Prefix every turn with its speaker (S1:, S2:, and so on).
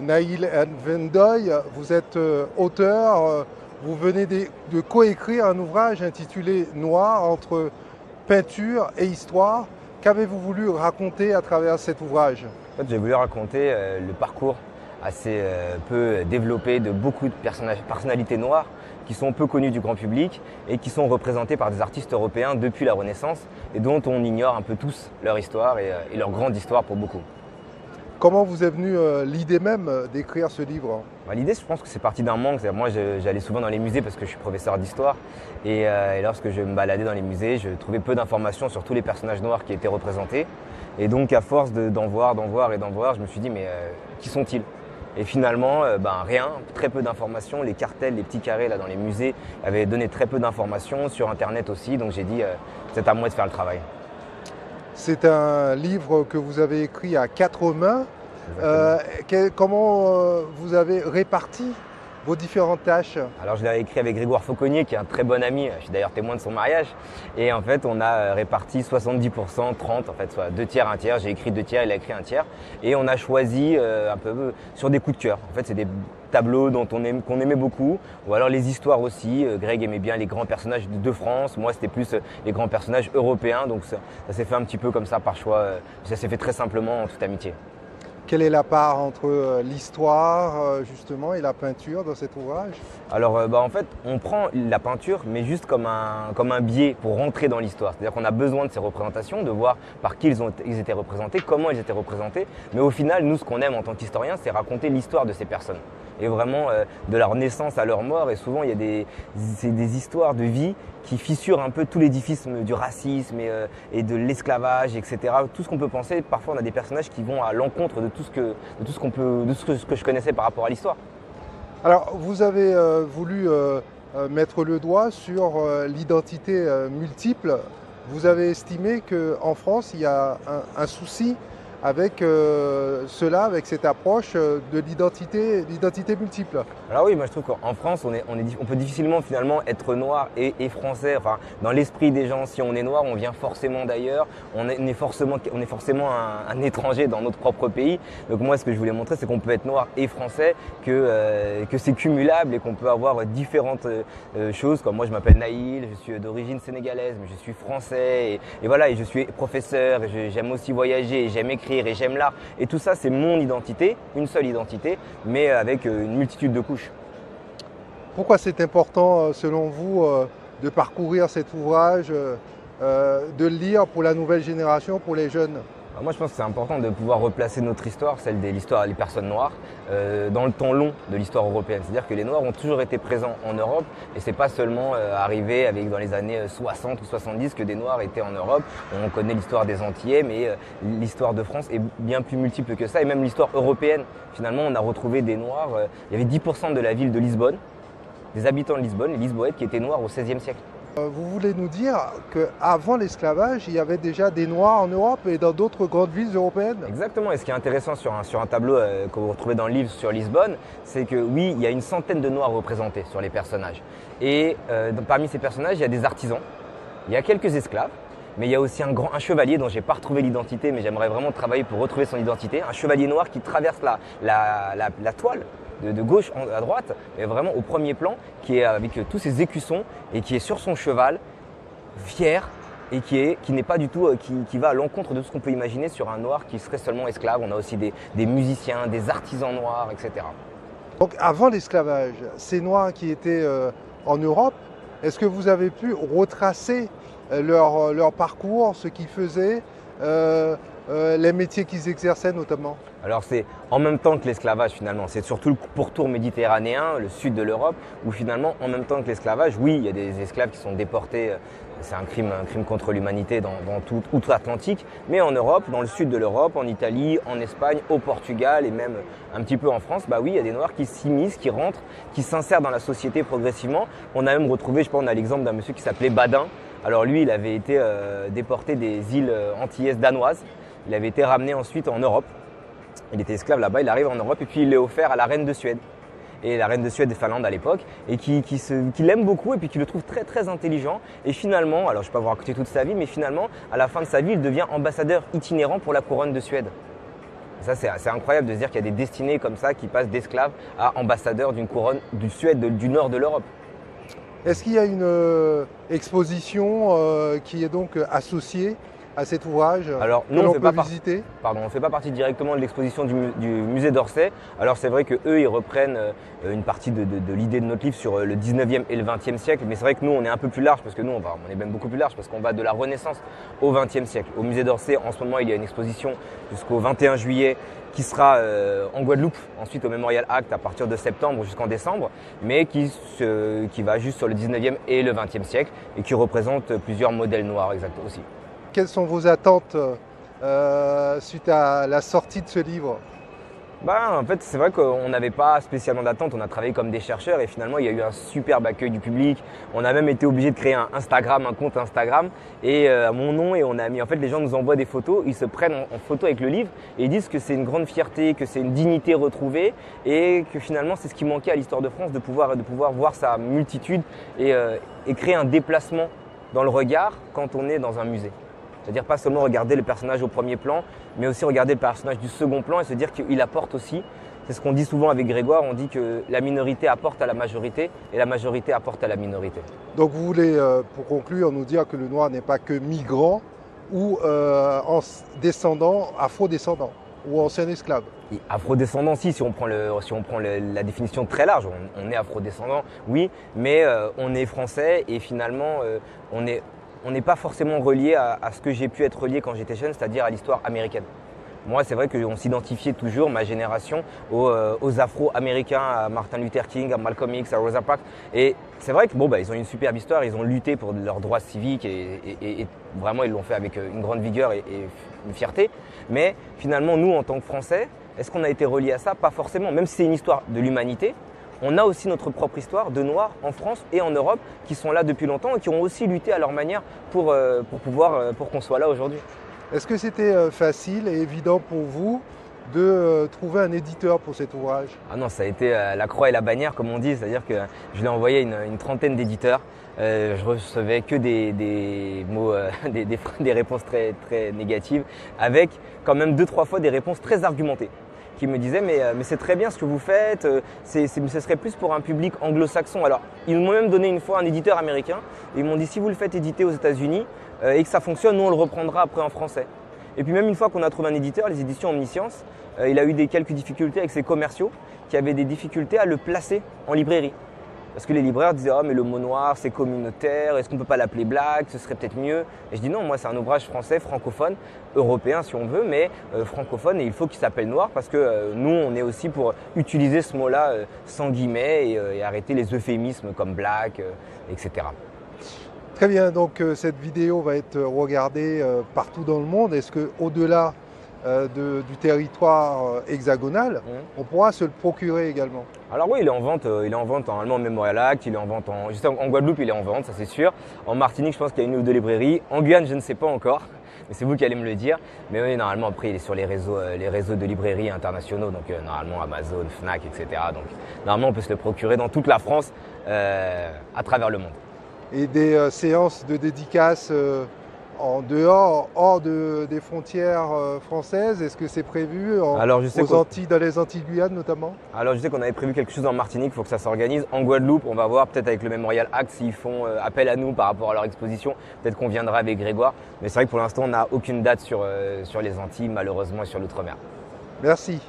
S1: Naïl Nvendoy, vous êtes auteur, vous venez de coécrire un ouvrage intitulé Noir entre peinture et histoire. Qu'avez-vous voulu raconter à travers cet ouvrage?
S2: En fait, j'ai voulu raconter le parcours assez peu développé de beaucoup de personnalités noires qui sont peu connues du grand public et qui sont représentées par des artistes européens depuis la Renaissance et dont on ignore un peu tous leur histoire et leur grande histoire pour beaucoup.
S1: Comment vous est venue l'idée même d'écrire ce livre?
S2: L'idée, je pense que c'est parti d'un manque. Moi, j'allais souvent dans les musées parce que je suis professeur d'histoire. Et lorsque je me baladais dans les musées, je trouvais peu d'informations sur tous les personnages noirs qui étaient représentés. Et donc, à force d'en voir, je me suis dit, mais qui sont-ils? Et finalement, rien, très peu d'informations. Les cartels, les petits carrés là dans les musées avaient donné très peu d'informations, sur Internet aussi. Donc j'ai dit, c'est à moi de faire le travail.
S1: C'est un livre que vous avez écrit à 4 mains. Comment vous avez réparti vos différentes tâches?
S2: Alors je l'avais écrit avec Grégoire Fauconnier, qui est un très bon ami. Je suis d'ailleurs témoin de son mariage. Et en fait, on a réparti 70%, 30, en fait, soit 2 tiers, 1 tiers. J'ai écrit 2 tiers, il a écrit 1 tiers. Et on a choisi un peu sur des coups de cœur. En fait, c'est des tableaux qu'on aimait beaucoup, ou alors les histoires aussi. Greg aimait bien les grands personnages de France. Moi, c'était plus les grands personnages européens. Donc ça s'est fait un petit peu comme ça par choix. Ça s'est fait très simplement en toute amitié.
S1: Quelle est la part entre l'histoire justement et la peinture dans cet ouvrage?
S2: Alors en fait, on prend la peinture mais juste comme un biais pour rentrer dans l'histoire. C'est-à-dire qu'on a besoin de ces représentations, de voir par qui ils étaient représentés, comment ils étaient représentés. Mais au final, nous, ce qu'on aime en tant qu'historien, c'est raconter l'histoire de ces personnes. Et vraiment de leur naissance à leur mort. Et souvent, il y a des histoires de vie qui fissurent un peu tout l'édifice du racisme et de l'esclavage, etc. Tout ce qu'on peut penser. Parfois, on a des personnages qui vont à l'encontre de tout ce que je connaissais par rapport à l'histoire.
S1: Alors, vous avez voulu mettre le doigt sur l'identité multiple. Vous avez estimé qu'en France, il y a un souci avec avec cette approche de l'identité multiple.
S2: Alors oui, moi je trouve qu'en France, on peut difficilement finalement être noir et français. Enfin, dans l'esprit des gens, si on est noir, on vient forcément d'ailleurs. On est forcément un étranger dans notre propre pays. Donc moi, ce que je voulais montrer, c'est qu'on peut être noir et français, que c'est cumulable et qu'on peut avoir différentes choses. Comme moi, je m'appelle Naïl, je suis d'origine sénégalaise, mais je suis français et voilà, et je suis professeur. J'aime aussi voyager, j'aime écrire et j'aime l'art. Et tout ça, c'est mon identité, une seule identité, mais avec une multitude de couches.
S1: Pourquoi c'est important, selon vous, de parcourir cet ouvrage, de le lire pour la nouvelle génération, pour les jeunes?
S2: Moi, je pense que c'est important de pouvoir replacer notre histoire, celle de l'histoire des personnes noires, dans le temps long de l'histoire européenne. C'est-à-dire que les Noirs ont toujours été présents en Europe et c'est pas seulement arrivé dans les années 60 ou 70 que des Noirs étaient en Europe. On connaît l'histoire des Antillais, mais l'histoire de France est bien plus multiple que ça. Et même l'histoire européenne, finalement, on a retrouvé des Noirs. Il y avait 10% de la ville de Lisbonne, des habitants de Lisbonne, les Lisboètes, qui étaient noirs au XVIe siècle.
S1: Vous voulez nous dire qu'avant l'esclavage, il y avait déjà des Noirs en Europe et dans d'autres grandes villes européennes?
S2: Exactement, et ce qui est intéressant sur un tableau que vous retrouvez dans le livre sur Lisbonne, c'est que oui, il y a une centaine de Noirs représentés sur les personnages. Et parmi ces personnages, il y a des artisans, il y a quelques esclaves, mais il y a aussi un chevalier dont je n'ai pas retrouvé l'identité, mais j'aimerais vraiment travailler pour retrouver son identité, un chevalier noir qui traverse la toile de gauche à droite, mais vraiment au premier plan, qui est avec tous ses écussons et qui est sur son cheval, fier, et qui n'est pas du tout, qui va à l'encontre de tout ce qu'on peut imaginer sur un noir qui serait seulement esclave. On a aussi des musiciens, des artisans noirs, etc.
S1: Donc avant l'esclavage, ces Noirs qui étaient en Europe, est-ce que vous avez pu retracer leur parcours, ce qu'ils faisaient, les métiers qu'ils exerçaient notamment?
S2: Alors c'est en même temps que l'esclavage finalement, c'est surtout le pourtour méditerranéen, le sud de l'Europe, où finalement en même temps que l'esclavage, oui, il y a des esclaves qui sont déportés, c'est un crime contre l'humanité dans tout outre-Atlantique, mais en Europe, dans le sud de l'Europe, en Italie, en Espagne, au Portugal et même un petit peu en France, oui, il y a des Noirs qui s'immiscent, qui rentrent, qui s'insèrent dans la société progressivement. On a même retrouvé, je pense, on a l'exemple d'un monsieur qui s'appelait Badin. Alors lui, il avait été déporté des îles antillaises danoises, il avait été ramené ensuite en Europe. Il était esclave là-bas, il arrive en Europe et puis il l'est offert à la reine de Suède. Et la reine de Suède et Finlande à l'époque, et qui l'aime beaucoup et puis qui le trouve très très intelligent. Et finalement, alors je ne vais pas vous raconter toute sa vie, mais finalement, à la fin de sa vie, il devient ambassadeur itinérant pour la couronne de Suède. Ça, c'est incroyable de se dire qu'il y a des destinées comme ça qui passent d'esclaves à ambassadeurs d'une couronne du Suède, du nord de l'Europe.
S1: Est-ce qu'il y a une exposition qui est donc associée à cet ouvrage
S2: Alors,
S1: que
S2: nous,
S1: l'on
S2: on ne
S1: peut
S2: fait,
S1: visiter?
S2: fait pas partie directement de l'exposition du musée d'Orsay. Alors, c'est vrai qu'eux, ils reprennent une partie de l'idée de notre livre sur le 19e et le 20e siècle. Mais c'est vrai que nous, on est un peu plus large parce que nous, on est même beaucoup plus large parce qu'on va de la Renaissance au 20e siècle. Au musée d'Orsay, en ce moment, il y a une exposition jusqu'au 21 juillet qui sera en Guadeloupe, ensuite au Memorial Act à partir de septembre jusqu'en décembre, mais qui va juste sur le 19e et le 20e siècle et qui représente plusieurs modèles noirs exact aussi.
S1: Quelles sont vos attentes suite à la sortie de ce livre?
S2: En fait, c'est vrai qu'on n'avait pas spécialement d'attente. On a travaillé comme des chercheurs et finalement, il y a eu un superbe accueil du public. On a même été obligé de créer un compte Instagram et à mon nom et on a mis. En fait, les gens nous envoient des photos, ils se prennent en photo avec le livre et ils disent que c'est une grande fierté, que c'est une dignité retrouvée et que finalement, c'est ce qui manquait à l'histoire de France de pouvoir voir sa multitude et créer un déplacement dans le regard quand on est dans un musée. C'est-à-dire pas seulement regarder le personnage au premier plan, mais aussi regarder le personnage du second plan et se dire qu'il apporte aussi. C'est ce qu'on dit souvent avec Grégoire, on dit que la minorité apporte à la majorité et la majorité apporte à la minorité.
S1: Donc vous voulez, pour conclure, nous dire que le noir n'est pas que migrant ou afro-descendant ou ancien esclave.
S2: Afro-descendant, si on prend la définition très large, on est afro-descendant, oui, mais on est français et finalement on n'est pas forcément relié à ce que j'ai pu être relié quand j'étais jeune, c'est-à-dire à l'histoire américaine. Moi, c'est vrai qu'on s'identifiait toujours, ma génération, aux Afro-Américains, à Martin Luther King, à Malcolm X, à Rosa Parks. Et c'est vrai que ils ont une superbe histoire, ils ont lutté pour leurs droits civiques et vraiment ils l'ont fait avec une grande vigueur et une fierté. Mais finalement, nous, en tant que Français, est-ce qu'on a été reliés à ça? Pas forcément, même si c'est une histoire de l'humanité. On a aussi notre propre histoire de Noirs en France et en Europe qui sont là depuis longtemps et qui ont aussi lutté à leur manière pour qu'on soit là aujourd'hui.
S1: Est-ce que c'était facile et évident pour vous de trouver un éditeur pour cet ouvrage?
S2: Ah non, ça a été la croix et la bannière comme on dit, c'est-à-dire que je l'ai envoyé à une trentaine d'éditeurs. Je recevais que des mots, des réponses très, très négatives avec quand même 2-3 fois des réponses très argumentées. Qui me disaient mais c'est très bien ce que vous faites, ce serait plus pour un public anglo-saxon. Alors ils m'ont même donné une fois un éditeur américain et ils m'ont dit si vous le faites éditer aux États-Unis et que ça fonctionne, nous on le reprendra après en français. Et puis même une fois qu'on a trouvé un éditeur, les éditions Omniscience, il a eu quelques difficultés avec ses commerciaux qui avaient des difficultés à le placer en librairie. Parce que les libraires disaient « Ah mais le mot noir c'est communautaire, est-ce qu'on ne peut pas l'appeler black, ce serait peut-être mieux ?» Et je dis non, moi c'est un ouvrage français, francophone, européen si on veut, mais francophone et il faut qu'il s'appelle noir parce que nous on est aussi pour utiliser ce mot-là sans guillemets et arrêter les euphémismes comme black, etc.
S1: Très bien, donc cette vidéo va être regardée partout dans le monde. Est-ce qu'au-delà du territoire hexagonal, on pourra se le procurer également?
S2: Alors oui, il est en vente normalement au Memorial Act, il est en vente en Guadeloupe, il est en vente, ça c'est sûr. En Martinique, je pense qu'il y a une ou deux librairies. En Guyane, je ne sais pas encore, mais c'est vous qui allez me le dire. Mais oui, normalement après, il est sur les réseaux de librairies internationaux, donc normalement Amazon, Fnac, etc. Donc normalement, on peut se le procurer dans toute la France, à travers le monde.
S1: Et des séances de dédicaces hors des frontières françaises, est-ce que c'est prévu dans les Antilles Guyane notamment?
S2: Alors je sais qu'on avait prévu quelque chose en Martinique, il faut que ça s'organise. En Guadeloupe, on va voir peut-être avec le Memorial Act s'ils font appel à nous par rapport à leur exposition. Peut-être qu'on viendra avec Grégoire. Mais c'est vrai que pour l'instant, on n'a aucune date sur les Antilles, malheureusement, et sur l'outre-mer.
S1: Merci.